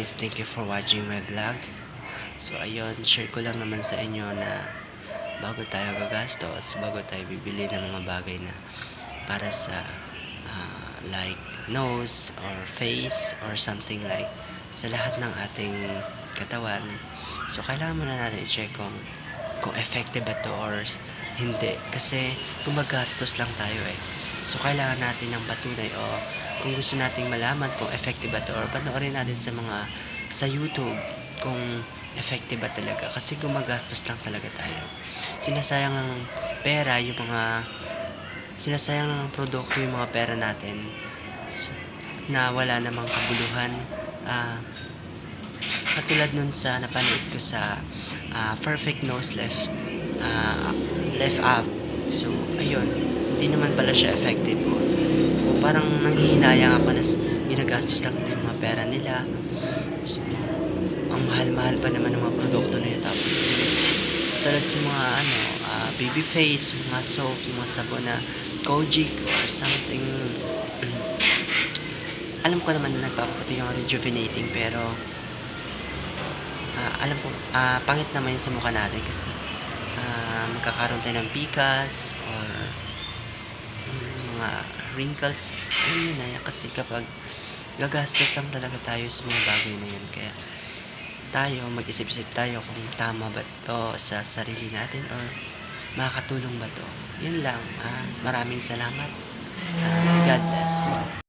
guys, thank you for watching my vlog. So ayun, share ko lang naman sa inyo na bago tayo gagastos, bago tayo bibili ng mga bagay na para sa like nose or face or something like sa lahat ng ating katawan. So kailangan muna natin i-check kung effective ba to or hindi, kasi gumagastos lang tayo So kailangan natin ng patunay, o kung gusto nating malaman kung effective ba to, or panoorin natin sa YouTube kung effective ba talaga, kasi gumagastos lang talaga tayo. Sinasayang lang ng pera sinasayang lang ng produkto yung mga pera natin na wala namang kabuluhan. Katulad nun sa napanood ko sa Perfect Nose Left Up. So ayun, hindi naman pala siya effective, o parang nanghihinayang ako na ginagastos lang nila yung mga pera nila. So ang mahal-mahal pa naman ng mga produkto na yun. Tapos tulad sa mga baby face, mga soap, mga sabon na Kojic or something. Alam ko naman na nagpapaputi yung rejuvenating, pero alam ko pangit naman yun sa mukha natin, kasi magkakaroon tayo ng pikas or mga wrinkles. Ayun na yan, kasi kapag gagastos lang talaga tayo sa mga bagay na yun. Kaya tayo, mag-isip-isip tayo kung tama ba to sa sarili natin or makakatulong ba to. Yun lang. Maraming salamat. God bless.